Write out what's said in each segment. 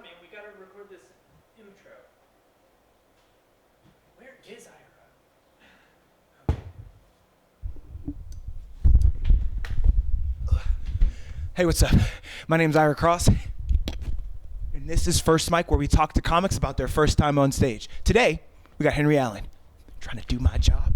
man. We gotta record this intro. Where is Ira? Hey, what's up? My name's Ira Cross. And this is First Mic, where we talk to comics about their first time on stage. Today, we got Henry Allen. Trying to do my job.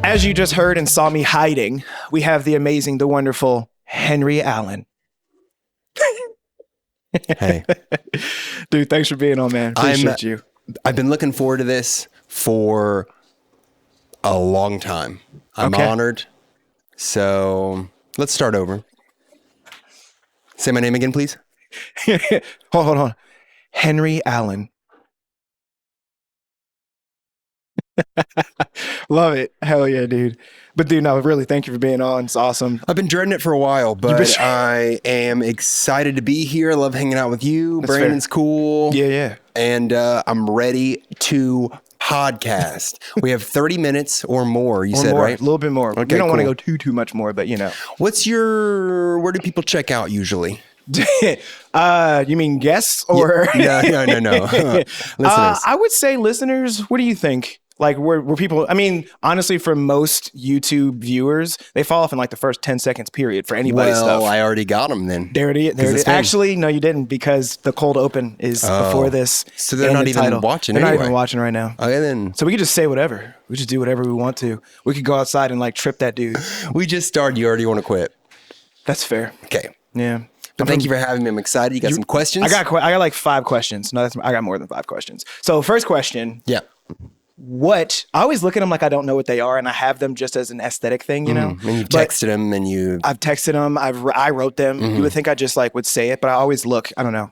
As you just heard and saw me hiding, we have the amazing, the wonderful Henry Allen. Hey. Dude, thanks for being on, man. Appreciate you. I've been looking forward to this for a long time. I'm honored. So let's start over. Say my name again, please. Hold on. Henry Allen. Love it. Hell yeah, dude. But dude, no, really, thank you for being on. It's awesome. I've been dreading it for a while, but I am excited to be here. I love hanging out with you. That's Brandon's fair. cool. Yeah. And I'm ready to podcast. We have 30 minutes or more, you said, more, right? A little bit more. Okay, we don't want to cool. go too much more, but you know. Where do people check out usually? You mean guests or? No. Listeners. I would say listeners. What do you think? Like where people, I mean, honestly, for most YouTube viewers, they fall off in like the first 10 seconds period for anybody's stuff. I already got them then. There it is. Actually, no, you didn't, because the cold open is before this. So they're not even watching They're anyway. not even watching right now. Okay, then. So we could just say whatever. We just do whatever we want to. We could go outside and like trip that dude. We just started. You already want to quit. That's fair. Okay. Yeah. But thank you for having me. I'm excited. You got some questions? I got like 5 questions. No, I got more than 5 questions. So first question. Yeah. I always look at them like I don't know what they are, and I have them just as an aesthetic thing, you know? And you've texted them and I've texted them. I wrote them. You would think I just like would say it, but I always look, I don't know.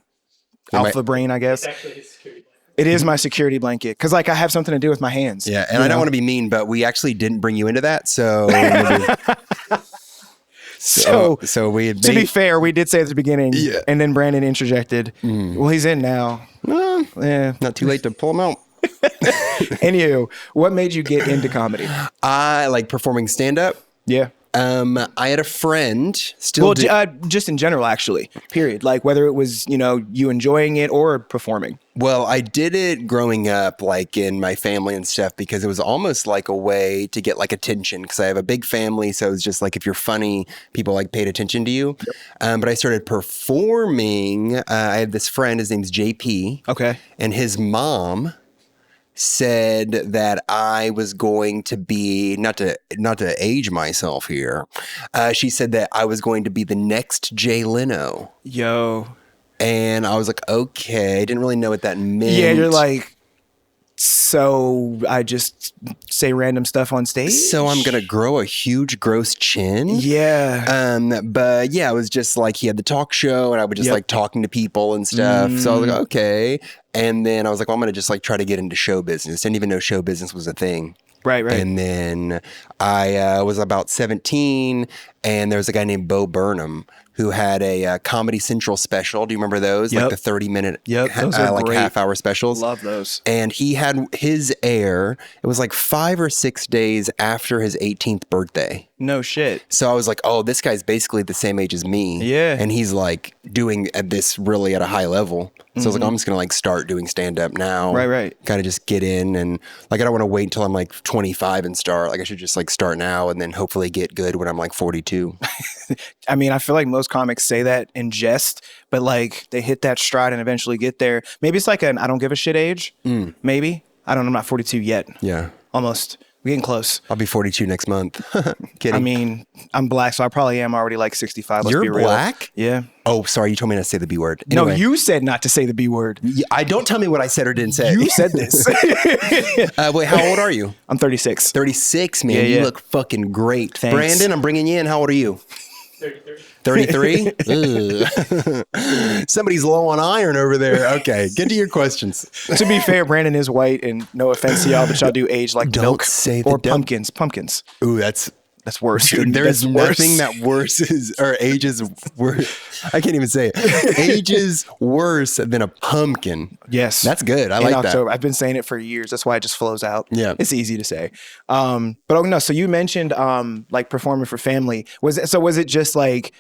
Alpha brain, I guess. It's actually his security blanket. It is my security blanket, because like I have something to do with my hands. Yeah, and I don't want to be mean, but we actually didn't bring you into that, so... So we had to be fair, we did say at the beginning, and then Brandon interjected. Well, he's in now. Yeah. Not too late to pull him out. Anywho, what made you get into comedy? I like performing stand-up. Yeah. I had a friend just in general, actually, period. Like whether it was, you enjoying it or performing. Well, I did it growing up, like in my family and stuff, because it was almost like a way to get like attention, because I have a big family. So it was just like, if you're funny, people like paid attention to you. Yep. But I started performing. I had this friend, his name's JP. Okay. And his mom said that I was going to be, not to age myself here, she said that I was going to be the next Jay Leno. Yo. And I was like, okay, I didn't really know what that meant. Yeah, you're like, so I just say random stuff on stage? So I'm going to grow a huge gross chin? Yeah. But yeah, it was just like he had the talk show and I would just like talking to people and stuff. So I was like, okay. And then I was like, well, I'm going to just like try to get into show business. Didn't even know show business was a thing. Right. And then I was about 17 and there was a guy named Bo Burnham who had a Comedy Central special. Do you remember those? Yep. Like the 30-minute, those are like great. half-hour specials. Love those. And he had his air. It was like 5 or 6 days after his 18th birthday. No shit. So I was like, oh, this guy's basically the same age as me. Yeah. And he's like doing this really at a high level. So I was like, I'm just going to like start doing stand-up now. Right. Kind of just get in. And like, I don't want to wait until I'm like 25 and start. Like I should just like start now and then hopefully get good when I'm like 42. I mean, I feel like most comics say that in jest, but like they hit that stride and eventually get there. Maybe it's like an I don't give a shit age. Maybe. I don't know. I'm not 42 yet. Yeah. Almost. We're getting close. I'll be 42 next month. Kidding. I mean, I'm black, so I probably am already like 65. Let's be real. You're black? Yeah. Oh, sorry. You told me not to say the B word. Anyway. No, you said not to say the B word. Don't tell me what I said or didn't say. You said this. Wait, how old are you? I'm 36. 36, man. Yeah. You look fucking great. Thanks. Brandon, I'm bringing you in. How old are you? 30. 33? Somebody's low on iron over there. Okay, get to your questions. To be fair, Brandon is white, and no offense to y'all, but y'all do age like Don't milk say or the pumpkins. Pumpkins. Ooh, that's worse. dude, there is That's nothing worse. that worse is or ages worse. I can't even say it. Ages worse than a pumpkin. Yes, That's good. I in like October. that. I've been saying it for years. That's why it just flows out. Yeah. It's easy to say. But oh no, so you mentioned like performing for family. Was it just like,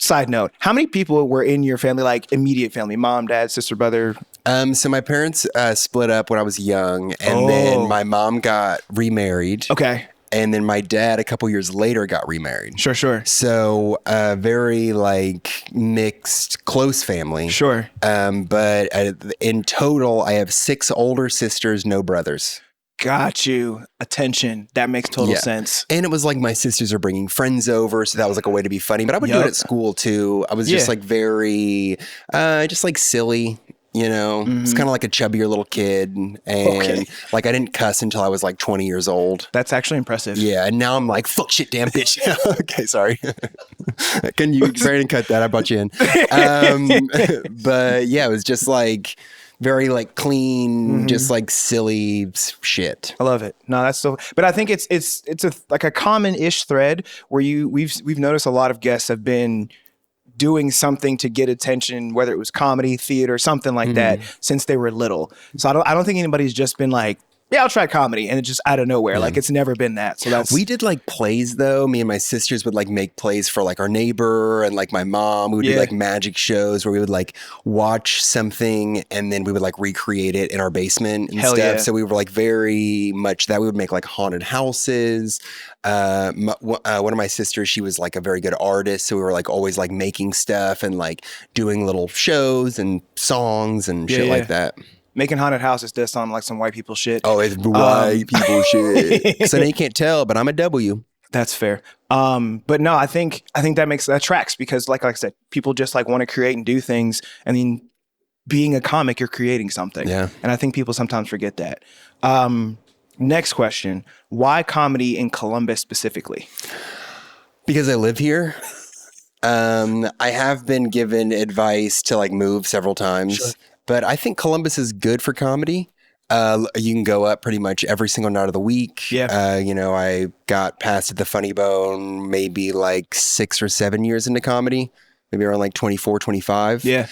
side note, how many people were in your family, like immediate family, mom, dad, sister, brother? So my parents split up when I was young, and then my mom got remarried. Okay. And then my dad, a couple years later, got remarried. Sure. So very like mixed, close family. Sure. But in total, I have 6 older sisters, no brothers. Got you. Attention. That makes total sense. And it was like my sisters are bringing friends over, so that was like a way to be funny. But I would do it at school too. I was just like very, just like silly. You know, it's kind of like a chubbier little kid. And like, I didn't cuss until I was like 20 years old. That's actually impressive. Yeah. And now I'm like, fuck shit, damn bitch. Okay. Sorry. Can you cut that? I brought you in. But yeah, it was just like very like clean, just like silly shit. I love it. No, that's so, but I think it's a like a common-ish thread where we've noticed a lot of guests have been doing something to get attention, whether it was comedy, theater, something like that, since they were little. So I don't think anybody's just been like, yeah, I'll try comedy, and it's just out of nowhere. Like, it's never been that. So we did like plays though. Me and my sisters would like make plays for like our neighbor and like my mom. We would do like magic shows where we would like watch something and then we would like recreate it in our basement and stuff. Yeah. So we were like very much that. We would make like haunted houses. One of my sisters, she was like a very good artist. So we were like always like making stuff and like doing little shows and songs and shit like that. Making haunted houses does sound like some white people shit. Oh, it's white people shit. So now you can't tell, but I'm a W. That's fair. But no, I think that tracks because like I said, people just like want to create and do things. I mean, being a comic, you're creating something. Yeah. And I think people sometimes forget that. Next question. Why comedy in Columbus specifically? Because I live here. I have been given advice to like move several times. Sure. But I think Columbus is good for comedy. You can go up pretty much every single night of the week. Yeah. You know, I got past the Funny Bone maybe like 6 or 7 years into comedy, maybe around like 24, 25. Yeah.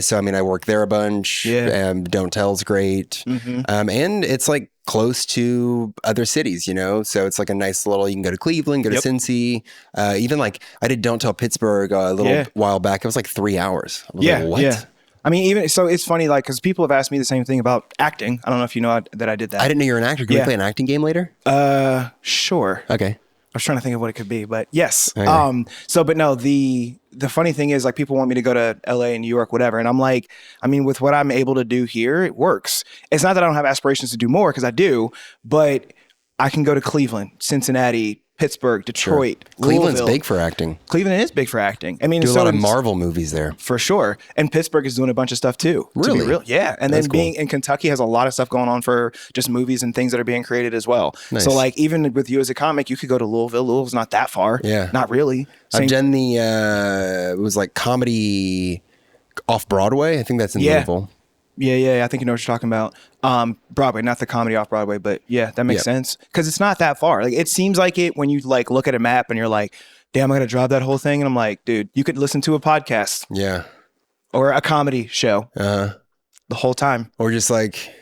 So, I mean, I work there a bunch. Yeah. Don't Tell's great. And it's like close to other cities, you know? So it's like a nice little, you can go to Cleveland, go to Cincy. Even like I did Don't Tell Pittsburgh a little while back. It was like 3 hours. I was like, what? Yeah. I mean, even so, it's funny, like, because people have asked me the same thing about acting. I don't know if you know that I did that. I didn't know you were an actor. Can we play an acting game later? Sure. Okay. I was trying to think of what it could be, but yes. Okay. But no, the funny thing is, like, people want me to go to LA and New York, whatever. And I'm like, I mean, with what I'm able to do here, it works. It's not that I don't have aspirations to do more, because I do, but I can go to Cleveland, Cincinnati, Pittsburgh, Detroit, Cleveland's Louisville. big for acting. Cleveland is big for acting. I mean, do a lot of Marvel movies there. For sure. And Pittsburgh is doing a bunch of stuff too. Really? To be real. Yeah. And then being in Kentucky has a lot of stuff going on for just movies and things that are being created as well. Nice. So like even with you as a comic, you could go to Louisville. Louisville's not that far. Yeah. Not really. I've done it was like comedy off Broadway. I think that's in Louisville. Yeah. I think you know what you're talking about. Broadway, not the comedy off Broadway, but yeah, that makes sense. Because it's not that far. Like it seems like it when you like look at a map and you're like, damn, I'm going to drop that whole thing. And I'm like, dude, you could listen to a podcast. Yeah. Or a comedy show. The whole time. Or just like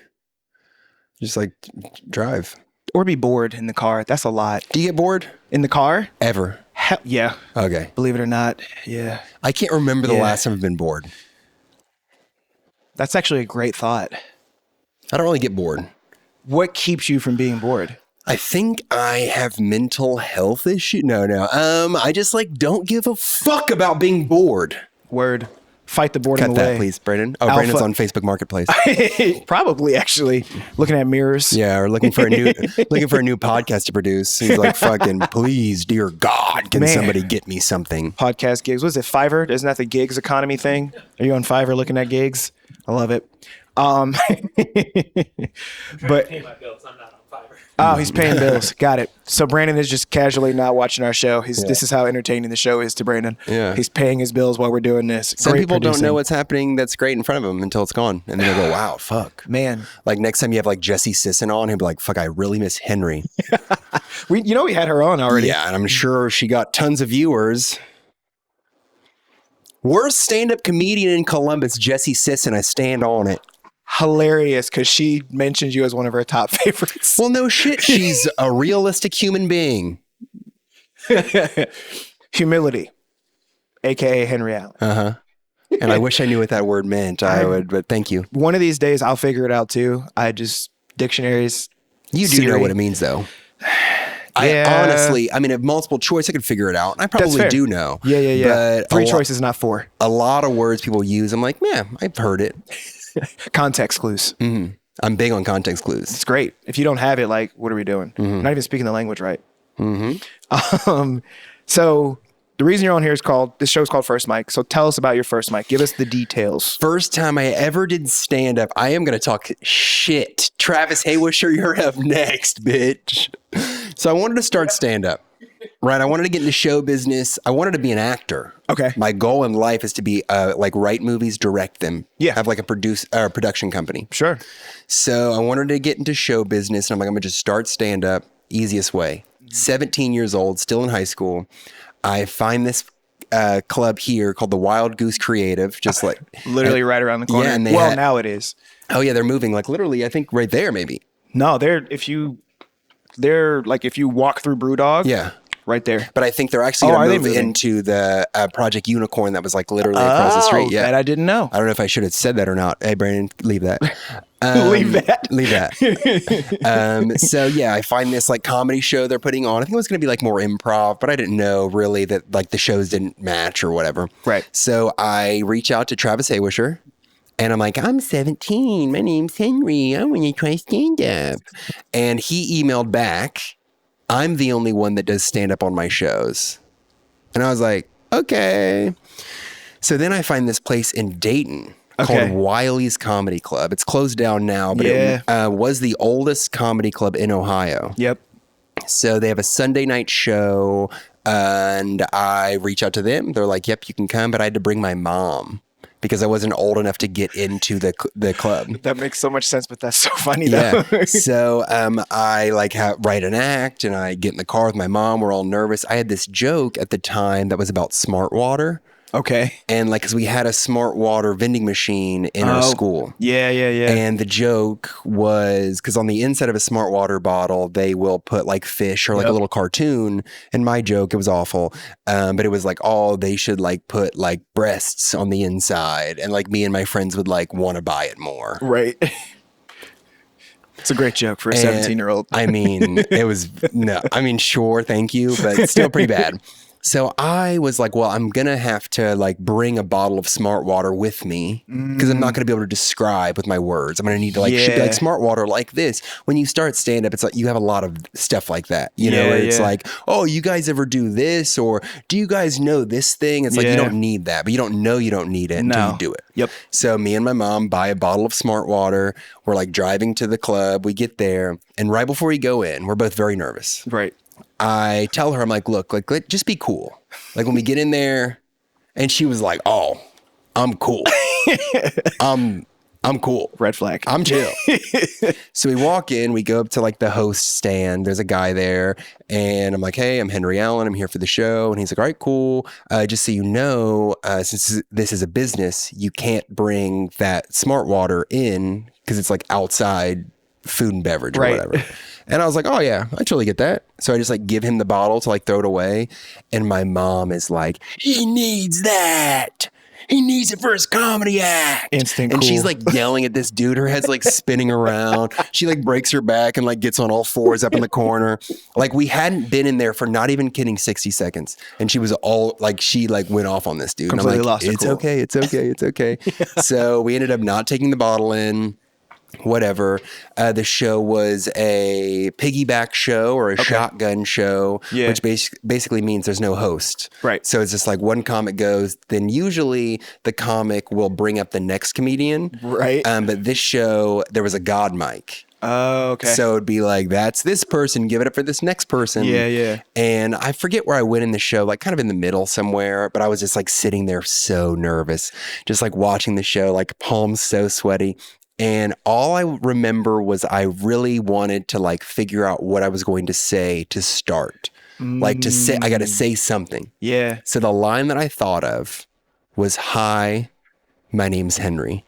drive. Or be bored in the car. That's a lot. Do you get bored? In the car? Ever? Hell yeah. Okay. Believe it or not. Yeah. I can't remember the last time I've been bored. That's actually a great thought. I don't really get bored. What keeps you from being bored? I think I have mental health issues. No. I just like don't give a fuck about being bored. Word. Fight the boredom away. Cut that, please, Brandon. Oh, Brandon's on Facebook Marketplace. Probably, actually, looking at mirrors. Yeah, or looking for a new podcast to produce. He's like, fucking, please, dear God, can somebody get me something? Podcast gigs. What is it, Fiverr? Isn't that the gigs economy thing? Are you on Fiverr looking at gigs? I love it. I'm trying to pay my bills. I'm not on Fiverr. Oh, he's paying bills. Got it. So Brandon is just casually not watching our show. This is how entertaining the show is to Brandon. Yeah. He's paying his bills while we're doing this. Some Great people producing. don't know what's happening that's great in front of them until it's gone. And then they go, wow, fuck. Man. Like next time you have like Jessie Sisson on, he'll be like, fuck, I really miss Henry. We had her on already. Yeah, and I'm sure she got tons of viewers. Worst stand-up comedian in Columbus, Jessie Sisson. I stand on it. Hilarious, because she mentioned you as one of her top favorites. Well, no shit. She's a realistic human being. Humility, aka Henry Allen. Uh-huh. And I wish I knew what that word meant. I would, but thank you. One of these days, I'll figure it out too. Dictionaries. You do know what it means, though. Yeah. I honestly, I mean, if multiple choice, I could figure it out. I probably do know. Yeah. But Three choices, not four. A lot of words people use, I'm like, yeah, I've heard it. Context clues. Mm-hmm. I'm big on context clues. It's great. If you don't have it, like, what are we doing? Mm-hmm. Not even speaking the language right. Mm-hmm. So the reason you're on here is this show's called First Mic. So tell us about your first mic. Give us the details. First time I ever did stand up. I am going to talk shit. Travis Haywisher, you're up next, bitch. So I wanted to start stand up, right? I wanted to get into show business. I wanted to be an actor. Okay. My goal in life is to be like write movies, direct them. Yeah. Have like a production company. Sure. So I wanted to get into show business, and I'm like, I'm going to just start stand up. Easiest way. 17 years old, still in high school. I find this club here called the Wild Goose Creative, just like literally right around the corner. Yeah, and now it is. Oh yeah, they're moving like literally. I think right there, maybe. No, if you walk through Brewdog. Yeah, right there. But I think they're actually going to move into the Project Unicorn that was like literally across the street. Yeah, that I didn't know. I don't know if I should have said that or not. Hey, Brandon, leave that. Leave that. Leave that. So yeah, I find this like comedy show they're putting on. I think it was going to be like more improv, but I didn't know really that like the shows didn't match or whatever. Right. So I reach out to Travis Haywisher. And I'm like, I'm 17. My name's Henry. I want to try stand-up. And he emailed back, I'm the only one that does stand-up on my shows. And I was like, okay. So then I find this place in Dayton called Wiley's Comedy Club. It's closed down now, but it was the oldest comedy club in Ohio. Yep. So they have a Sunday night show, and I reach out to them. They're like, yep, you can come. But I had to bring my mom, because I wasn't old enough to get into the club. That makes so much sense, but that's so funny though. Yeah. So I like write an act, and I get in the car with my mom. We're all nervous. I had this joke at the time that was about Smartwater. Okay. And like, 'cause we had a Smartwater vending machine in our school. Yeah. And the joke was, because on the inside of a Smartwater bottle, they will put like fish or like a little cartoon. And my joke, it was awful. But it was like, oh, they should like put like breasts on the inside. And like me and my friends would like want to buy it more. Right. It's a great joke for a 17-year-old. I mean, sure, thank you, but it's still pretty bad. So I was like, well, I'm going to have to like bring a bottle of Smartwater with me, because I'm not going to be able to describe with my words. I'm going to need to like, should be like Smartwater like this. When you start stand up, it's like you have a lot of stuff like that, you know, where it's like, oh, you guys ever do this? Or do you guys know this thing? It's like, you don't need that, but you don't know you don't need it until you do it. Yep. So me and my mom buy a bottle of Smartwater. We're like driving to the club. We get there, and right before we go in, we're both very nervous. Right. I tell her, I'm like, look, like, just be cool. Like when we get in there, and she was like, oh, I'm cool. I'm cool. Red flag. I'm chill. So we walk in, we go up to like the host stand. There's a guy there, and I'm like, hey, I'm Henry Allen. I'm here for the show. And he's like, all right, cool. Just so you know, since this is a business, you can't bring that Smartwater in, because it's like outside food and beverage or whatever. And I was like, oh yeah, I totally get that. So I just like give him the bottle to like throw it away. And my mom is like, he needs that. He needs it for his comedy act. Instant and cool. she's like yelling at this dude. Her head's like spinning around. She like breaks her back and like gets on all fours up in the corner. Like we hadn't been in there for, not even kidding, 60 seconds. And she was all like, she like went off on this dude. Completely and I'm like, lost her cool. okay, it's okay, it's okay. So we ended up not taking the bottle in. Whatever. The show was a piggyback show or a shotgun show, which basically means there's no host. Right. So it's just like one comic goes, then usually the comic will bring up the next comedian. Right. But this show, there was a God mic. Oh, okay. So it'd be like, that's this person, give it up for this next person. Yeah. And I forget where I went in the show, like kind of in the middle somewhere, but I was just like sitting there so nervous, just like watching the show, like palms so sweaty. And all I remember was I really wanted to like figure out what I was going to say to start. Like to say, I got to say something. Yeah. So the line that I thought of was, "Hi, my name's Henry."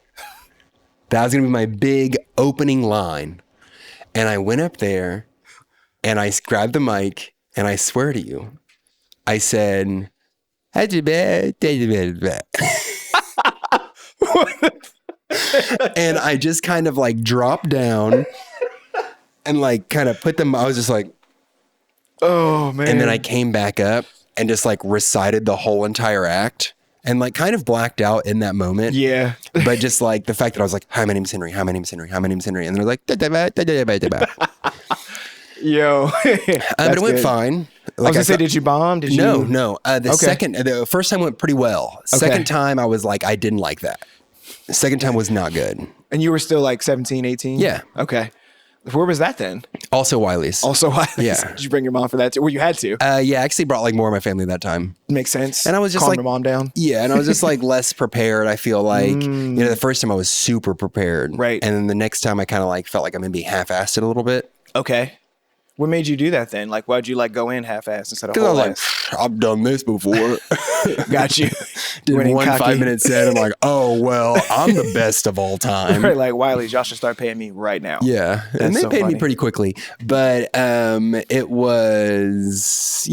That was going to be my big opening line. And I went up there and I grabbed the mic and I swear to you, I said, and I just kind of like dropped down and like kind of put them, I was just like, oh man. and then I came back up and just like recited the whole entire act and like kind of blacked out in that moment. Yeah. But just like the fact that I was like, "Hi, my name's Henry. Hi, my name's Henry. Hi, my name's Henry." And they're like, Yo. but it went fine. I was gonna say, did you bomb? Did you? No. The first time went pretty well. Second time I was like, I didn't like that. The second time was not good. And you were still like 17, 18? Yeah. Okay. Where was that then? Also Wiley's. Yeah. Did you bring your mom for that too? Well, you had to. Yeah, I actually brought like more of my family that time. Makes sense. And I was just calm like, your mom down. Yeah, and I was just like less prepared. I feel like, the first time I was super prepared. Right. And then the next time I kind of like felt like I'm maybe half-assed it a little bit. Okay. What made you do that then? Like, why'd you like go in half-assed instead of Because I whole was ass? like, I've done this before. Got you. Did Winning one cocky. 5-minute set. I'm like, oh, well, I'm the best of all time. Right, like Wiley's, y'all should start paying me right now. Yeah. And they so paid me funny. pretty quickly. But it was,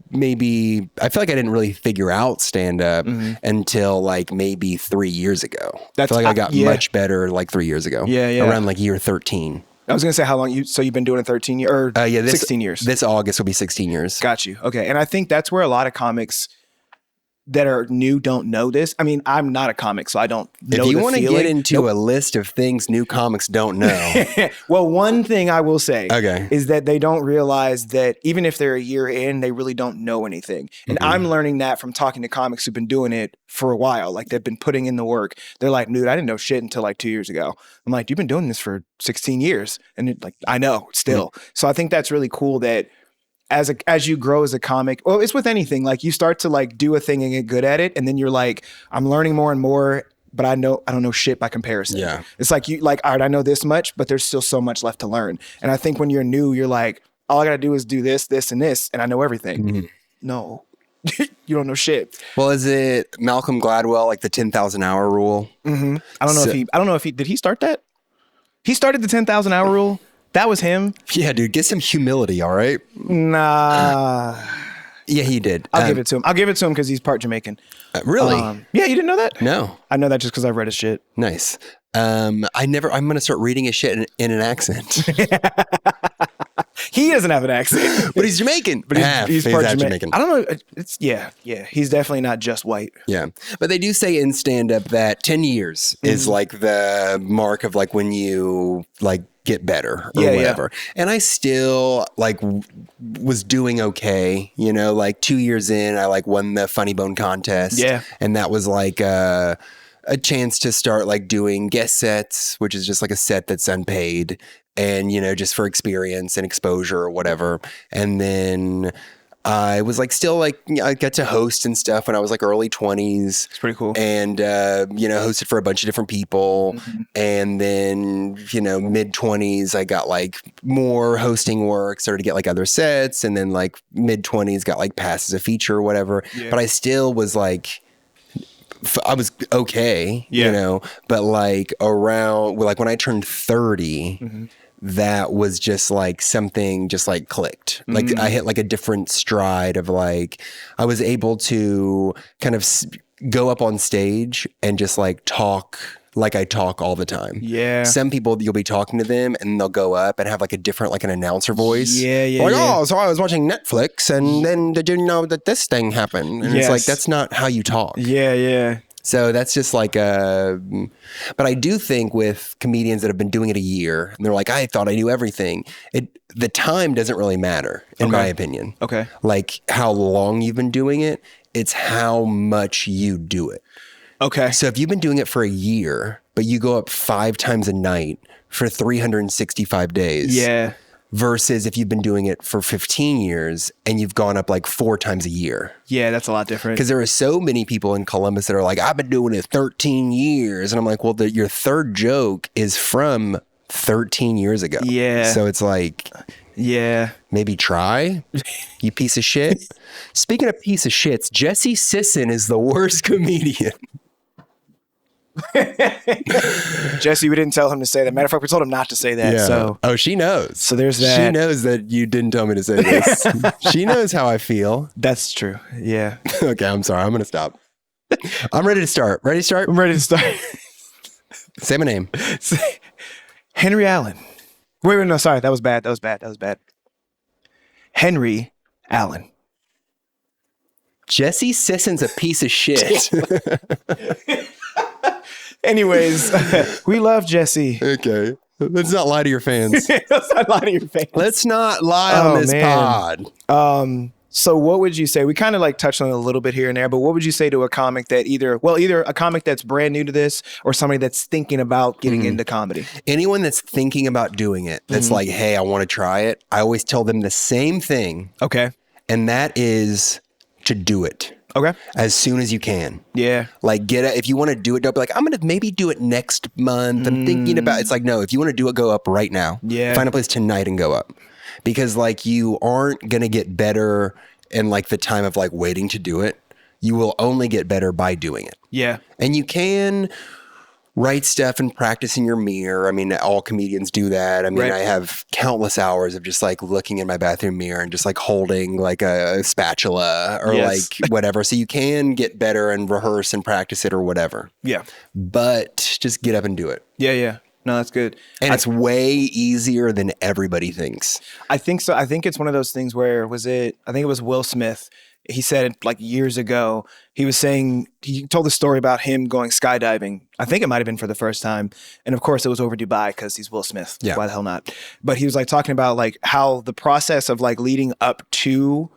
maybe, I feel like I didn't really figure out stand-up until like maybe 3 years ago. I feel like I got much better like 3 years ago. Yeah. Around like year 13. I was going to say how long you've been doing it 13 years or 16 years. This August will be 16 years. Got you. Okay. And I think that's where a lot of comics that are new don't know this. I mean, I'm not a comic, so I don't know. If you want to get into a list of things new comics don't know. Well, one thing I will say Okay. is that they don't realize that even if they're a year in, they really don't know anything. And I'm learning that from talking to comics who've been doing it for a while. Like they've been putting in the work. They're like, dude, I didn't know shit until like 2 years ago. I'm like, you've been doing this for 16 years. And it, like, I know still. So I think that's really cool that as you grow as a comic, well, it's with anything, like you start to like do a thing and get good at it. And then you're like, I'm learning more and more, but I don't know shit by comparison. Yeah. It's like you like, all right, I know this much, but there's still so much left to learn. And I think when you're new, you're like, all I got to do is do this, this, and this. And I know everything. No, you don't know shit. Well, is it Malcolm Gladwell, like the 10,000 hour rule? I don't know if he, did he start that? He started the 10,000 hour rule. That was him. Yeah, dude, get some humility, all right? Nah. Yeah, he did. I'll give it to him. I'll give it to him because he's part Jamaican. Really? Yeah, you didn't know that? No. I know that just because I've read his shit. Nice. I'm going to start reading his shit in an accent. He doesn't have an accent. But he's Jamaican. But he's part half Jamaican. I don't know. Yeah. He's definitely not just white. Yeah. But they do say in stand-up that 10 years is like the mark of like when you like get better or whatever. And I still like was doing okay, like 2 years in, I like won the Funny Bone contest. Yeah. And that was like a chance to start like doing guest sets, which is just like a set that's unpaid and, just for experience and exposure or whatever. And then I was like, still like, I got to host and stuff when I was like early 20s. It's pretty cool. And, hosted for a bunch of different people. And then, mid 20s, I got like more hosting work, started to get like other sets. And then like mid 20s got like passed as a feature or whatever. Yeah. But I still was like, I was okay, but like around, like when I turned 30, that was just like something just like clicked. Like I hit like a different stride of like, I was able to kind of go up on stage and just like talk like I talk all the time. Yeah. Some people, you'll be talking to them and they'll go up and have like a different, like an announcer voice. Yeah. Like, oh, so I was watching Netflix and then did you know that this thing happened? And it's like, that's not how you talk. Yeah. So that's just like but I do think with comedians that have been doing it a year and they're like, I thought I knew everything. The time doesn't really matter in my opinion. Okay. Like how long you've been doing it. It's how much you do it. Okay. So if you've been doing it for a year, but you go up 5 times a night for 365 days. Yeah. Versus if you've been doing it for 15 years and you've gone up like 4 times a year. Yeah, that's a lot different. Because there are so many people in Columbus that are like, I've been doing it 13 years. And I'm like, well, your third joke is from 13 years ago. Yeah. So it's like, yeah. maybe try, you piece of shit. Speaking of piece of shits, Jesse Sisson is the worst comedian. Jesse, we didn't tell him to say that. Matter of fact, we told him not to say that. Yeah. So, oh, she knows. So there's that. She knows that you didn't tell me to say this. She knows how I feel. That's true. Yeah. Okay, I'm sorry. I'm going to stop. I'm ready to start. Ready to start? I'm ready to start. Say my name. Henry Allen. Wait, no, sorry. That was bad. Henry Allen. Jesse Sisson's a piece of shit. Anyways, we love Jesse. Okay. Let's not lie to your fans. Let's not lie to your fans. Let's not lie on this pod. So what would you say? We kind of like touched on it a little bit here and there, but what would you say to a comic that either a comic that's brand new to this or somebody that's thinking about getting into comedy? Anyone that's thinking about doing it, that's like, hey, I want to try it. I always tell them the same thing. Okay. And that is to do it. Okay. As soon as you can. Yeah. Like if you want to do it, don't be like, I'm going to maybe do it next month. I'm thinking about it's like, no, if you want to do it, go up right now. Yeah. Find a place tonight and go up. Because like you aren't going to get better in like the time of like waiting to do it. You will only get better by doing it. Yeah. And you can write stuff and practice in your mirror. I mean, all comedians do that. I mean, Right. I have countless hours of just like looking in my bathroom mirror and just like holding like a spatula or Yes. like whatever. So you can get better and rehearse and practice it or whatever. Yeah. But just get up and do it. Yeah. Yeah. No, that's good. And it's way easier than everybody thinks. I think so. I think it's one of those things where I think it was Will Smith. He said it like years ago. He was saying, he told the story about him going skydiving. I think it might have been for the first time. And of course it was over Dubai because he's Will Smith. Yeah. Why the hell not? But he was like talking about like how the process of like leading up to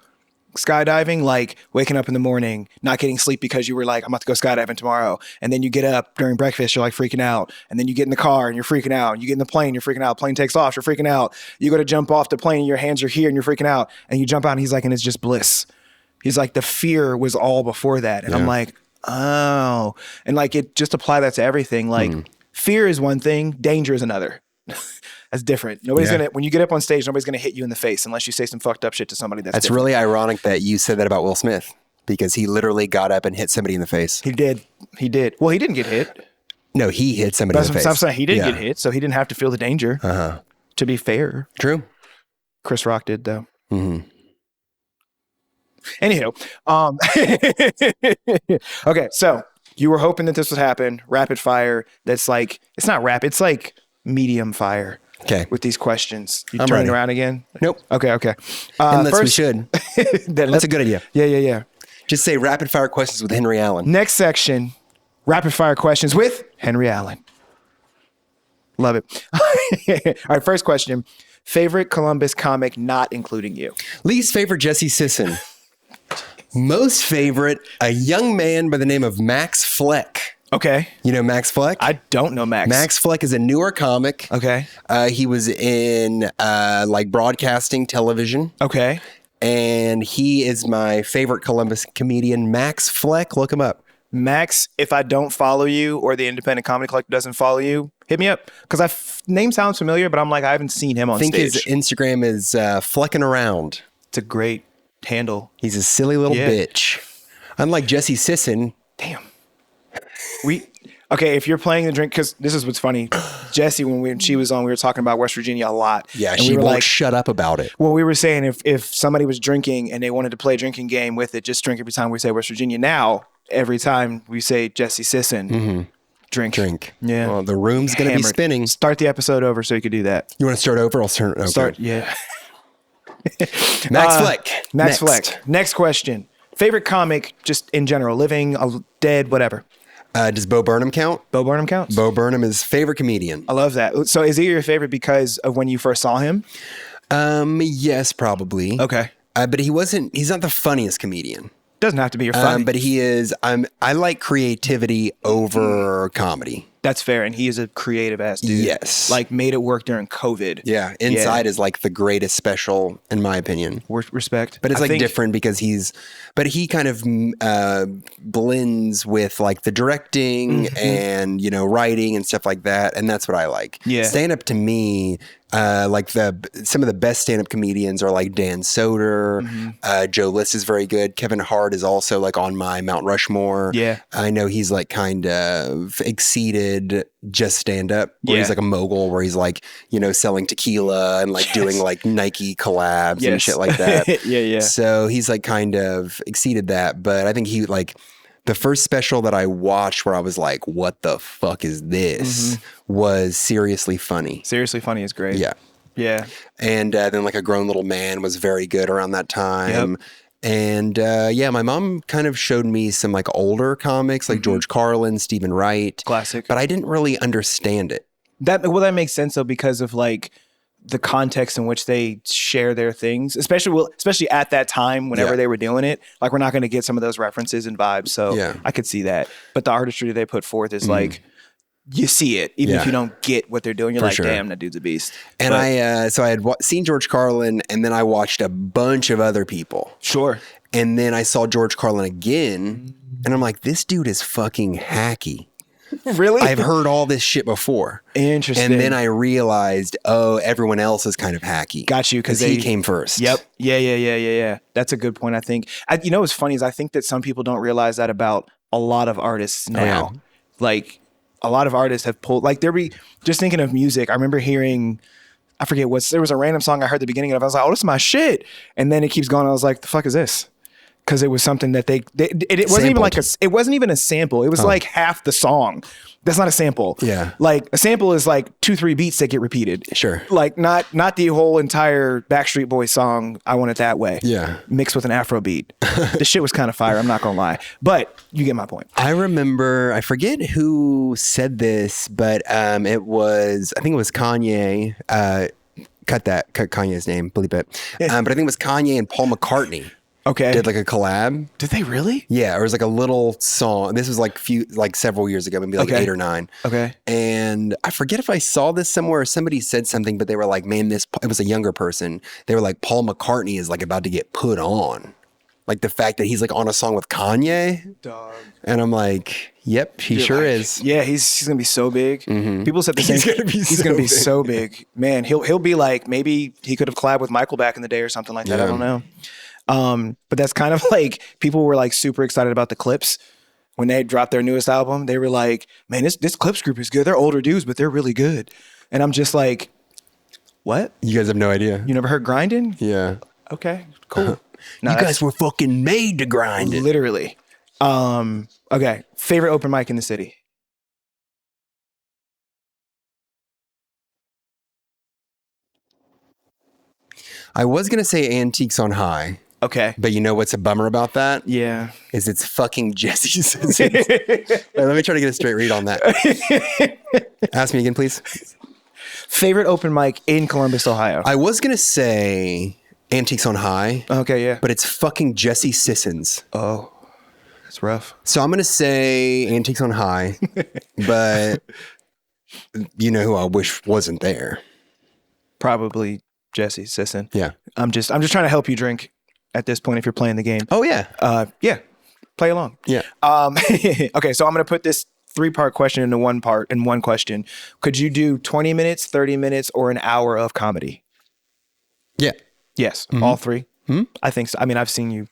skydiving, like waking up in the morning, not getting sleep because you were like, I'm about to go skydiving tomorrow. And then you get up during breakfast, you're like freaking out. And then you get in the car and you're freaking out. You get in the plane, you're freaking out. Plane takes off, you're freaking out. You go to jump off the plane, your hands are here and you're freaking out. And you jump out and he's like, and it's just bliss. He's like, the fear was all before that. And I'm like, oh. And like, it just apply that to everything. Like fear is one thing, danger is another. That's different. Nobody's gonna, when you get up on stage, nobody's gonna hit you in the face unless you say some fucked up shit to somebody. That's different. Really ironic that you said that about Will Smith because he literally got up and hit somebody in the face. He did. Well, he didn't get hit. No, he hit somebody in the face. I'm saying he didn't get hit, so he didn't have to feel the danger. To be fair. True. Chris Rock did though. Anywho, okay, so you were hoping that this would happen. Rapid fire. That's like, it's not rapid. It's like medium fire. Okay. With these questions. You I'm turning ready. around again? Nope. Okay. Unless we First, should. That's a good idea. Yeah. Just say rapid fire questions with Henry Allen. Next section, rapid fire questions with Henry Allen. Love it. All right, first question. Favorite Columbus comic not including you? Least favorite, Jesse Sisson. Most favorite, a young man by the name of Max Fleck. Okay. You know Max Fleck? I don't know Max. Max Fleck is a newer comic. Okay. He was in like broadcasting television. Okay. And he is my favorite Columbus comedian, Max Fleck. Look him up. Max, if I don't follow you or the Independent Comedy Collective doesn't follow you, hit me up. Because name sounds familiar, but I'm like, I haven't seen him on stage. I think his Instagram is Flecking Around. It's a great handle. He's a silly little bitch. Unlike Jesse Sisson. Damn. Okay, if you're playing the drink, because this is what's funny. Jessie, when she was on, we were talking about West Virginia a lot. Yeah, and she were won't like, shut up about it. Well, we were saying if somebody was drinking and they wanted to play a drinking game with it, just drink every time we say West Virginia. Now, every time we say Jesse Sisson, drink. Yeah. Well, the room's going to be spinning. Start the episode over so you could do that. You want to start over? I'll start over. Yeah. Max Fleck. Max Fleck. Next question. Favorite comic, just in general, living, dead, whatever. Does Bo Burnham count? Bo Burnham counts? Bo Burnham is favorite comedian. I love that. So is he your favorite because of when you first saw him? Yes, probably. Okay. But he's not the funniest comedian. Doesn't have to be your funny. But he is. I like creativity over comedy. That's fair, and he is a creative ass dude. Yes. Like, made it work during COVID. Yeah, Inside is like the greatest special in my opinion. Respect. But it's like different because he kind of blends with like the directing and, you know, writing and stuff like that. And that's what I like. Yeah. Stand up to me, like some of the best stand up comedians are like Dan Soder. Joe List is very good. Kevin Hart is also like on my Mount Rushmore. Yeah. I know he's like kind of exceeded just stand up where he's like a mogul where he's like, you know, selling tequila and like doing like Nike collabs and shit like that. Yeah. So he's like kind of exceeded that. But I think he like the first special that I watched where I was like, what the fuck is this was Seriously Funny. Seriously Funny is great. Yeah. Yeah. And then like A Grown Little Man was very good around that time. Yep. And my mom kind of showed me some like older comics like George Carlin, Stephen Wright. Classic. But I didn't really understand it. That makes sense though because of like the context in which they share their things, especially at that time whenever they were doing it. Like we're not going to get some of those references and vibes. So I could see that. But the artistry they put forth is like, you see it, even if you don't get what they're doing. You're like, damn, that dude's a beast. And I had seen George Carlin, and then I watched a bunch of other people. Sure. And then I saw George Carlin again, and I'm like, this dude is fucking hacky. Really? I've heard all this shit before. Interesting. And then I realized, oh, everyone else is kind of hacky. Got you, because he came first. Yep. Yeah. That's a good point, I think. You know what's funny is I think that some people don't realize that about a lot of artists now. Oh, yeah. Like, a lot of artists have pulled, like just thinking of music, I remember hearing, I forget there was a random song I heard the beginning of, I was like, oh, this is my shit. And then it keeps going, I was like, the fuck is this? Because it was something that it wasn't even like it wasn't even a sample. It was like half the song. That's not a sample. Yeah. Like a sample is like 2-3 beats that get repeated. Sure. Like not the whole entire Backstreet Boys song, I Want It That Way. Yeah. Mixed with an Afro beat. The shit was kind of fire, I'm not gonna lie. But you get my point. I remember, I forget who said this, but I think it was Kanye. Cut Kanye's name, bleep it. But I think it was Kanye and Paul McCartney. Okay. Did like a collab. Did they really? Yeah, it was like a little song. This was like several years ago, maybe like 8 or 9. Okay. And I forget if I saw this somewhere or somebody said something, but they were like, man, it was a younger person. They were like, Paul McCartney is like about to get put on. Like the fact that he's like on a song with Kanye. Dog. And I'm like, yep, he sure is. Yeah, he's gonna be so big. People said the same. He's gonna be so big. Man, he'll be like, maybe he could have collabed with Michael back in the day or something like that. I don't know. But that's kind of like, people were like super excited about the Clips when they dropped their newest album. They were like, man, this Clips group is good. They're older dudes, but they're really good. And I'm just like, what? You guys have no idea. You never heard Grindin'? Yeah. Okay, cool. You guys were fucking made to grind it. Literally. Okay. Favorite open mic in the city? I was going to say Antiques on High. Okay. But you know what's a bummer about that? Yeah. Is it's fucking Jesse Simpson. Wait, let me try to get a straight read on that. Ask me again, please. Favorite open mic in Columbus, Ohio? I was going to say Antiques on High. Okay, yeah. But it's fucking Jesse Sissons. Oh, that's rough. So I'm going to say Antiques on High. But you know who I wish wasn't there? Probably Jesse Sisson. Yeah. I'm just trying to help you drink at this point if you're playing the game. Oh, yeah. Yeah. Play along. Yeah. Okay, so I'm going to put this 3-part question into one question. Could you do 20 minutes, 30 minutes, or an hour of comedy? Yeah. Yes. All 3? I think so. I mean, I've seen you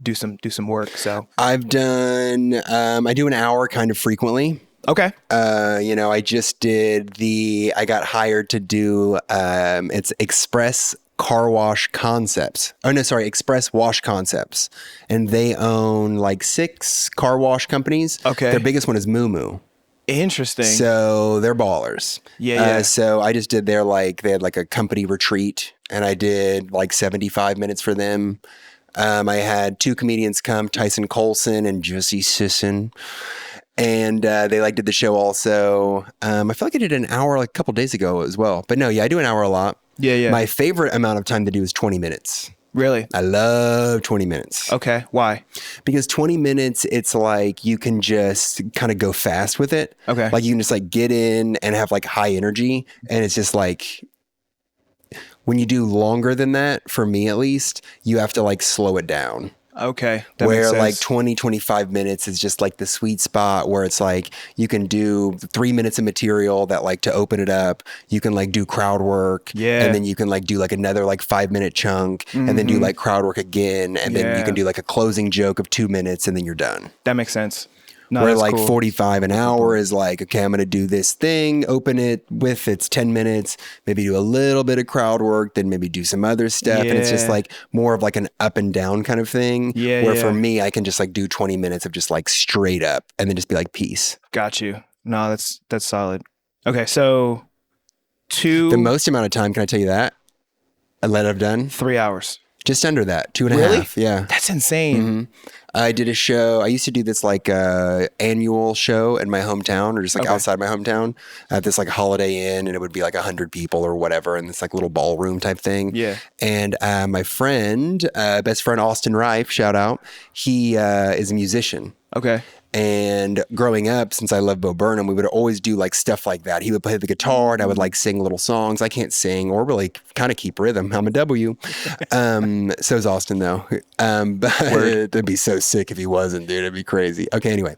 do some work, so. I've done, I do an hour kind of frequently. Okay. I just did I got hired to do, it's Express Car Wash Concepts. Oh, no, sorry, Express Wash Concepts. And they own like 6 car wash companies. Okay. Their biggest one is Moo Moo. Interesting. So they're ballers. Yeah. So I just did they had like a company retreat and I did like 75 minutes for them. I had 2 comedians come, Tyson Colson and Jesse Sisson. And they did the show also. I feel like I did an hour like a couple days ago as well. But no, yeah, I do an hour a lot. Yeah. My favorite amount of time to do is 20 minutes. Really? I love 20 minutes. Okay. Why? Because 20 minutes, it's like you can just kind of go fast with it. Okay. Like you can just like get in and have like high energy. And it's just like when you do longer than that, for me at least, you have to like slow it down. Okay. That Where makes sense. like 20, 25 minutes is just like the sweet spot where it's like you can do 3 minutes of material that like to open it up. You can like do crowd work. Yeah. And then you can like do like another like 5-minute chunk and then do like crowd work again. And then you can do like a closing joke of 2 minutes and then you're done. That makes sense. No, Where that's like cool. 45 an hour is like, okay, I'm going to do this thing, open it with its 10 minutes, maybe do a little bit of crowd work, then maybe do some other stuff. And it's just Yeah. like more of like an up and down kind of thing. Yeah, Where yeah. for me, I can just like do 20 minutes of just like straight up and then just be like, peace. Got you. No, that's solid. Okay. So The most amount of time, can I tell you that? That I've done? 3 hours. Just under that, 2.5. Really? Yeah. That's insane. I did a show. I used to do this like annual show in my hometown or just like Okay. outside my hometown at this like Holiday Inn, and it would be like 100 people or whatever in this like little ballroom type thing. Yeah. And my friend, best friend Austin Rife, shout out, he is a musician. Okay. And growing up, since I love Bo Burnham, we would always do like stuff like that. He would play the guitar and I would like sing little songs. I can't sing or really kind of keep rhythm. I'm a W. So is Austin though. But it'd be so sick if he wasn't, dude. It'd be crazy. Okay, anyway.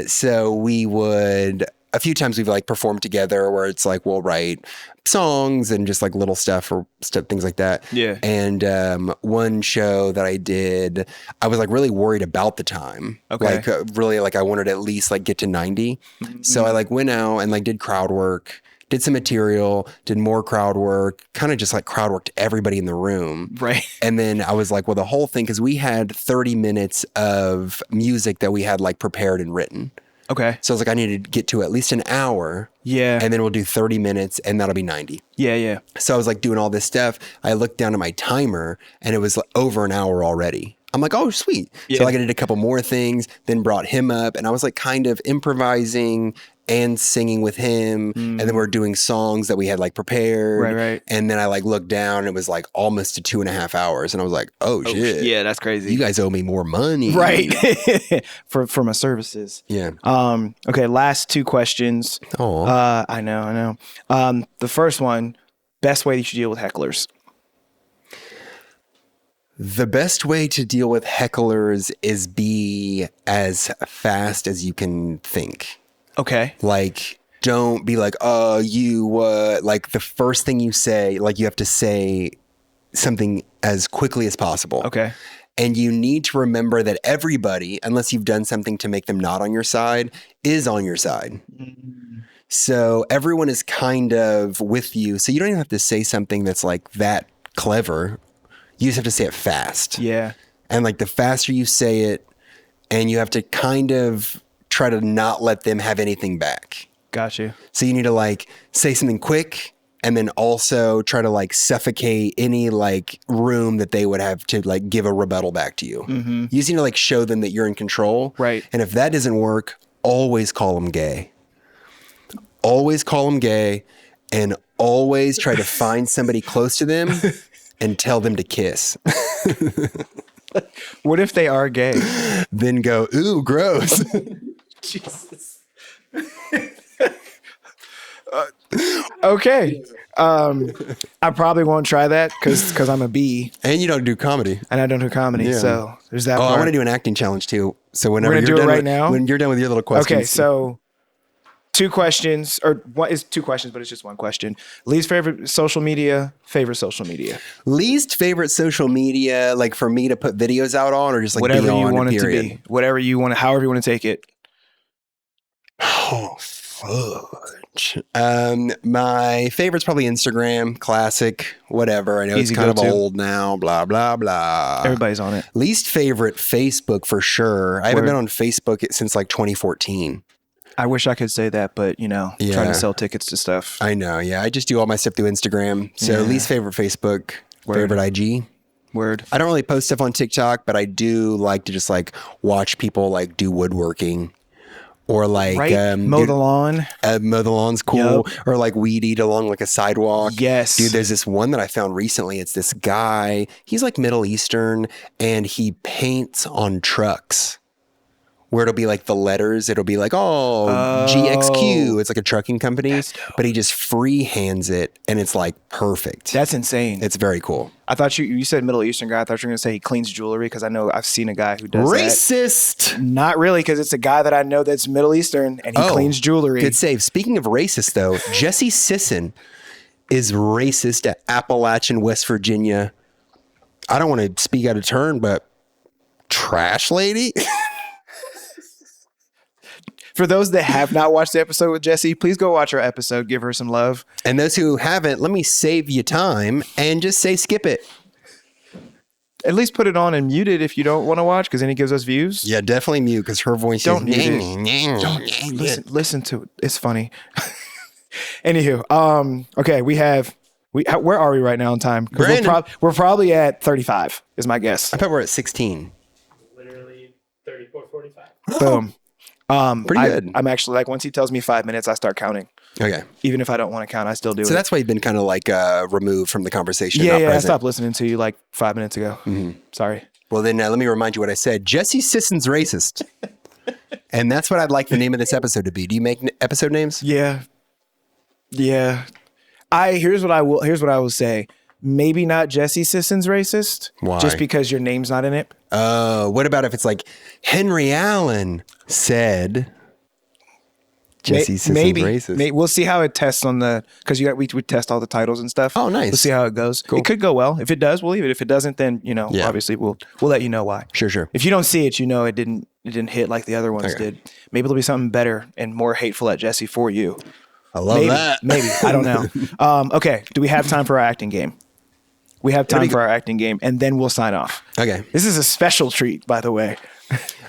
So we would, a few times we've like performed together where it's like we'll write songs and just like little stuff or stuff, things like that. Yeah. And one show that I did, I was like really worried about the time. Okay. Like really like I wanted to at least like get to 90. So I like went out and like did crowd work, did some material, did more crowd work, kind of just like crowd worked everybody in the room. Right. And then I was like, well, the whole thing, because we had 30 minutes of music that we had like prepared and written. Okay. So I was like, I need to get to at least an hour. Yeah. And then we'll do 30 minutes and that'll be 90. Yeah. Yeah. So I was like doing all this stuff. I looked down at my timer and it was like over an hour already. I'm like, oh, sweet. Yeah. So like I did a couple more things, then brought him up and I was like kind of improvising and singing with him. And then we're doing songs that we had like prepared. Right. And then I like looked down and it was like almost to 2.5 hours. And I was like, oh shit. Yeah, that's crazy. You guys owe me more money. Right. for my services. Yeah. Okay, last two questions. Aw. I know. The first one, best way you should deal with hecklers. The best way to deal with hecklers is be as fast as you can think. Okay. Like, don't be like, oh, you, like the first thing you say, like you have to say something as quickly as possible. Okay. And you need to remember that everybody, unless you've done something to make them not on your side, is on your side. So everyone is kind of with you. So you don't even have to say something that's like that clever. You just have to say it fast. Yeah. And like the faster you say it, and you have to kind of try to not let them have anything back. Got you. So you need to like say something quick and then also try to like suffocate any like room that they would have to like give a rebuttal back to you. You just need to like show them that you're in control. Right. And if that doesn't work, always call them gay. Always call them gay and always try to find somebody close to them and tell them to kiss. What if they are gay? Then go, ooh, gross. Jesus. Okay. I probably won't try that because I'm a B And you don't do comedy. and I don't do comedy. Yeah. So there's that Oh, part. I want to do an acting challenge too. So whenever We're gonna you're do it done right with, now? when you're done with your little questions. Okay, so two questions, or what is two questions, but it's just one question. Lee's favorite social media, favorite social media. Least favorite social media, like for me to put videos out on, or just like Whatever be you on, want it to period? be. Whatever you want to, however you want to take it. Oh, fudge. My favorite's probably Instagram, classic, whatever. I know Easy it's kind of go-to. old now, blah, blah, blah. Everybody's on it. Least favorite, Facebook for sure. I haven't Word. been on Facebook since like 2014. I wish I could say that, but trying Yeah. to sell tickets to stuff. I know, yeah. I just do all my stuff through Instagram. So Yeah. least favorite, Facebook. Word. Favorite, IG. Word. I don't really post stuff on TikTok, but I do like to just like watch people like do woodworking or like right? Mow the lawn. mow the lawn's cool, Yep. or like weed eat along like a sidewalk. Yes. Dude, there's this one that I found recently. It's this guy, he's like Middle Eastern, and he paints on trucks. Where it'll be like the letters, it'll be like, GXQ. It's like a trucking company, but he just freehands it, and it's like perfect. That's insane. It's very cool. I thought you said Middle Eastern guy. I thought you were going to say he cleans jewelry, because I know I've seen a guy who does Racist. that. Not really, because it's a guy that I know that's Middle Eastern, and he cleans jewelry. Good save. Speaking of racist, though, Jesse Sisson is racist at Appalachian, West Virginia. I don't want to speak out of turn, but trash lady. For those that have not watched the episode with Jessie, please go watch our episode. Give her some love. And those who haven't, let me save you time and just say skip it. At least put it on and mute it if you don't want to watch, because then it gives us views. Yeah, definitely mute, because her voice Don't is... mute it. Don't listen to it. It's funny. Anywho, okay, where are we right now in time? We're probably at 35 is my guess. I bet we're at 16. Literally 34, 45. Boom. Pretty good. I'm actually like, once he tells me 5 minutes, I start counting. Okay. Even if I don't want to count, I still do it. So that's why you've been kind of like removed from the conversation. Yeah, not I present. stopped listening to you like 5 minutes ago. Sorry. Well, then let me remind you what I said. Jesse Sisson's racist. And that's what I'd like the name of this episode to be. Do you make episode names? Yeah. Here's what I will say. Maybe not Jesse Sisson's racist. Why? Just because your name's not in it. What about if it's like Henry Allen said Jesse Sisson's racist? Maybe we'll see how it tests on because we test all the titles and stuff. Oh, nice. We'll see how it goes. Cool. It could go well. If it does, we'll leave it. If it doesn't, then obviously we'll let you know why. Sure. If you don't see it, it didn't hit like the other ones did. Maybe there'll be something better and more hateful at Jesse for you. I love that. Maybe. I don't know. Okay. Do we have time for our acting game? We have time for our acting game, and then we'll sign off. Okay. This is a special treat, by the way.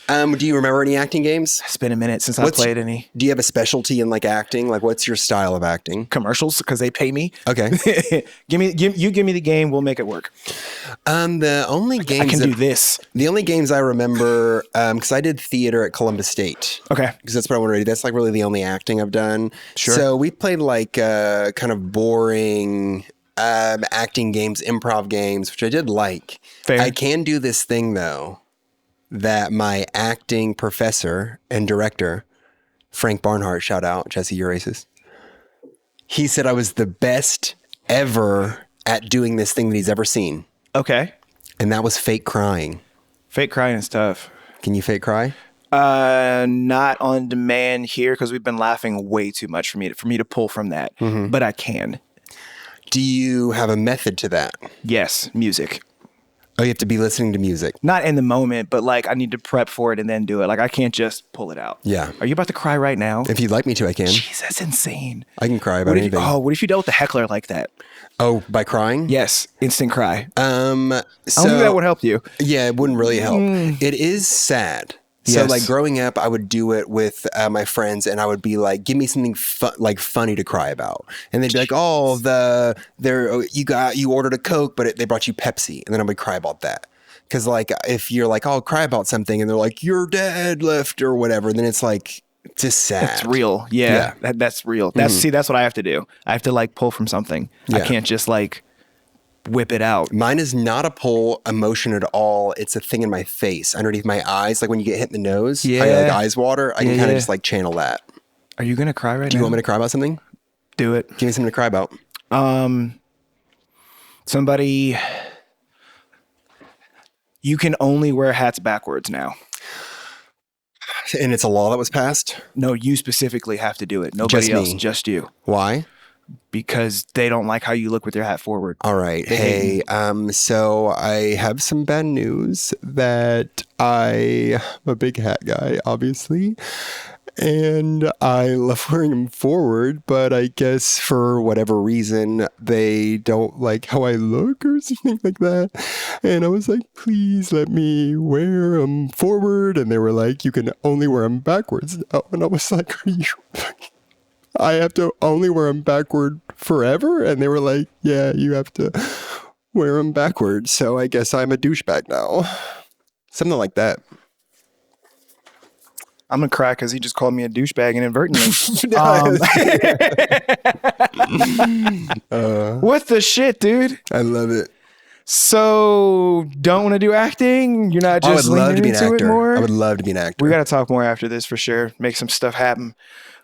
Do you remember any acting games? It's been a minute since I've played any. Do you have a specialty in like acting? Like, what's your style of acting? Commercials, because they pay me. Okay. Give me the game. We'll make it work. The only games I can do this. The only games I remember, because I did theater at Columbus State. Okay. Because that's what I wanted to do. That's like really the only acting I've done. Sure. So we played like kind of boring acting games, improv games, which I did like. Fair. I can do this thing though, that my acting professor and director, Frank Barnhart, shout out, Jesse, you're racist. He said I was the best ever at doing this thing that he's ever seen. Okay. And that was fake crying. Fake crying is tough. Can you fake cry? Not on demand here, because we've been laughing way too much for me to pull from that. But I can. Do you have a method to that? Yes, music. Oh, you have to be listening to music. Not in the moment, but like I need to prep for it and then do it. Like I can't just pull it out. Yeah. Are you about to cry right now? If you'd like me to, I can. Jeez, that's insane. I can cry about anything. What if you dealt with the heckler like that? Oh, by crying? Yes, instant cry. So, I don't think that would help you. Yeah, it wouldn't really help. It is sad. So Yes. like growing up, I would do it with my friends, and I would be like, "Give me something funny to cry about," and they'd be like, "Oh, you ordered a Coke, but they brought you Pepsi," and then I would cry about that. Because like if you're like, "I'll cry about something," and they're like, "Your dad left" or whatever, then it's like just sad. It's real. Yeah. That's real. That's what I have to do. I have to like pull from something. I Yeah. can't just like whip it out. Mine is not a pull emotion at all. It's a thing in my face, underneath my eyes. Like when you get hit in the nose, I get like eyes water. I can kind of just like channel that. Are you gonna cry right now? Do you want me to cry about something? Do it? Give me something to cry about. Somebody. You can only wear hats backwards now. And it's a law that was passed? No, you specifically have to do it. Nobody Just else, me. just you. Why? Because they don't like how you look with your hat forward. All right. Hey, so I have some bad news that I'm a big hat guy, obviously. And I love wearing them forward, but I guess for whatever reason, they don't like how I look or something like that. And I was like, please let me wear them forward. And they were like, you can only wear them backwards now. And I was like, are you... I have to only wear them backward forever? And they were like, yeah, you have to wear them backwards. So I guess I'm a douchebag now. Something like that. I'm gonna cry because he just called me a douchebag inadvertently. What the shit, dude? I love it. So, don't want to do acting? You're not I would just love to leaning be an into it actor. more? I would love to be an actor. We got to talk more after this for sure. Make some stuff happen.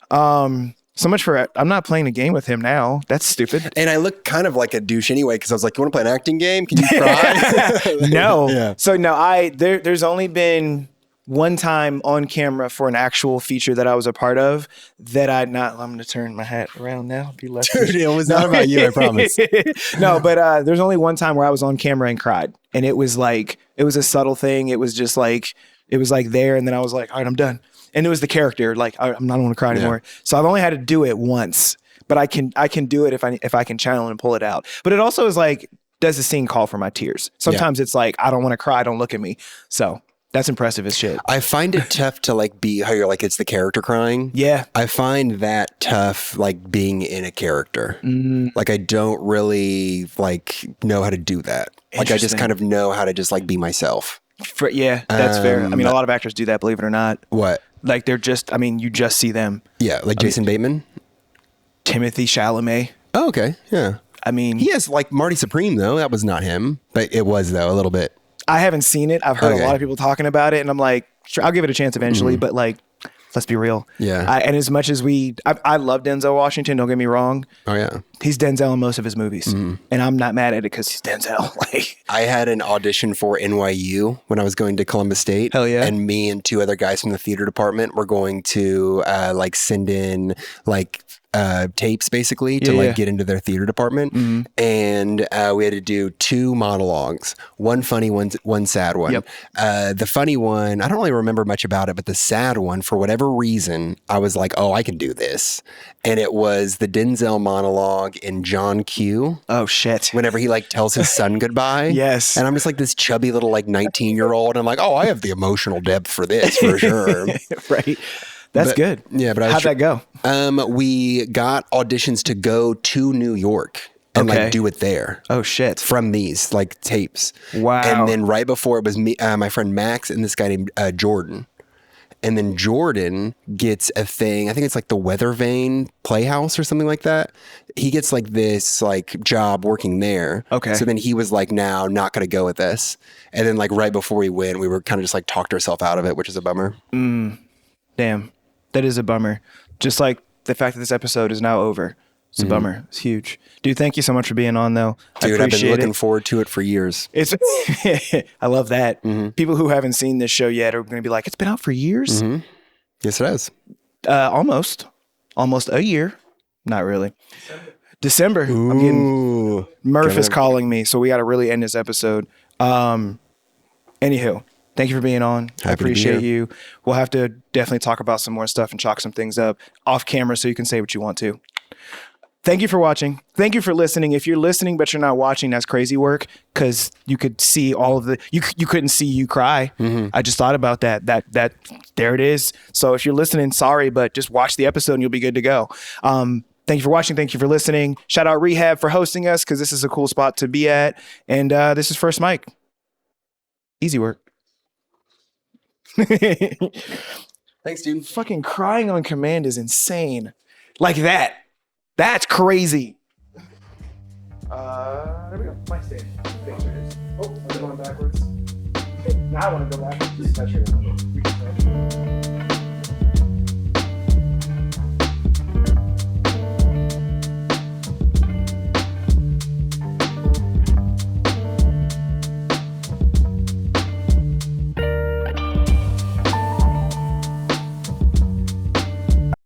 So much for I'm not playing a game with him now. That's stupid. And I look kind of like a douche anyway because I was like, "You want to play an acting game? Can you cry?" No. Yeah. So no, there's only been one time on camera for an actual feature that I was a part of that I'm going to turn my hat around now. Be left. Dude, it was not about you, I promise. No, but there's only one time where I was on camera and cried. And it was a subtle thing. It was just like, it was like there. And then I was like, all right, I'm done. And it was the character. Like, I'm not going to cry anymore. So I've only had to do it once, but I can do it if I can channel and pull it out. But it also is like, does the scene call for my tears? Sometimes it's like, I don't want to cry. Don't look at me. So that's impressive as shit. I find it tough to like be how you're like, it's the character crying. Yeah. I find that tough, like being in a character. Like I don't really like know how to do that. Like I just kind of know how to just like be myself. Yeah, that's fair. I mean, a lot of actors do that, believe it or not. What? Like you just see them. Yeah, like Jason Bateman? Timothy Chalamet. Oh, okay. Yeah. I mean, He has like Marty Supreme though. That was not him, but it was though a little bit. I haven't seen it. I've heard a lot of people talking about it, and I'm like, sure, I'll give it a chance eventually. But like, let's be real. Yeah. And as much as I love Denzel Washington. Don't get me wrong. Oh yeah. He's Denzel in most of his movies, and I'm not mad at it because he's Denzel. Like, I had an audition for NYU when I was going to Columbus State. Hell yeah. And me and two other guys from the theater department were going to like send in like tapes basically to get into their theater department. And we had to do 2 monologues, one funny, one sad one. Yep. The funny one, I don't really remember much about it, but the sad one, for whatever reason, I was like, oh, I can do this. And it was the Denzel monologue in John Q. oh shit. Whenever he like tells his son goodbye. Yes. And I'm just like this chubby little like 19-year-old. And I'm like, oh, I have the emotional depth for this for sure. Right. That's good. Yeah, but how'd that go? We got auditions to go to New York and like do it there. Oh shit. From these like tapes. Wow. And then right before it was me, my friend Max and this guy named Jordan. And then Jordan gets a thing. I think it's like the Weather Vane Playhouse or something like that. He gets like this like job working there. Okay. So then he was like, now not going to go with this. And then like right before we went, we were kind of just like talked ourselves out of it, which is a bummer. Damn. That is a bummer. Just like the fact that this episode is now over. It's a bummer. It's huge. Dude, thank you so much for being on though. Dude, I I've been appreciate looking it. forward to it for years. It's I love that. People who haven't seen this show yet are going to be like, it's been out for years? Yes, it has. Almost a year. Not really. December. I'm getting Ooh. Murph is calling me, so we got to really end this episode. Anywho, thank you for being on. I Happy to be appreciate here. you. We'll have to definitely talk about some more stuff and chalk some things up off camera so you can say what you want to. Thank you for watching. Thank you for listening. If you're listening but you're not watching, that's crazy work because you could see all of the you couldn't see you cry. I just thought about that. That there it is. So if you're listening, sorry, but just watch the episode and you'll be good to go. Thank you for watching. Thank you for listening. Shout out Rehab for hosting us because this is a cool spot to be at. And this is First Mike. Easy work. Thanks, dude. Fucking crying on command is insane. Like that. That's crazy. There we go. My stage. Picture is. Oh, I'm going backwards. Now I want to go backwards. Just touch it.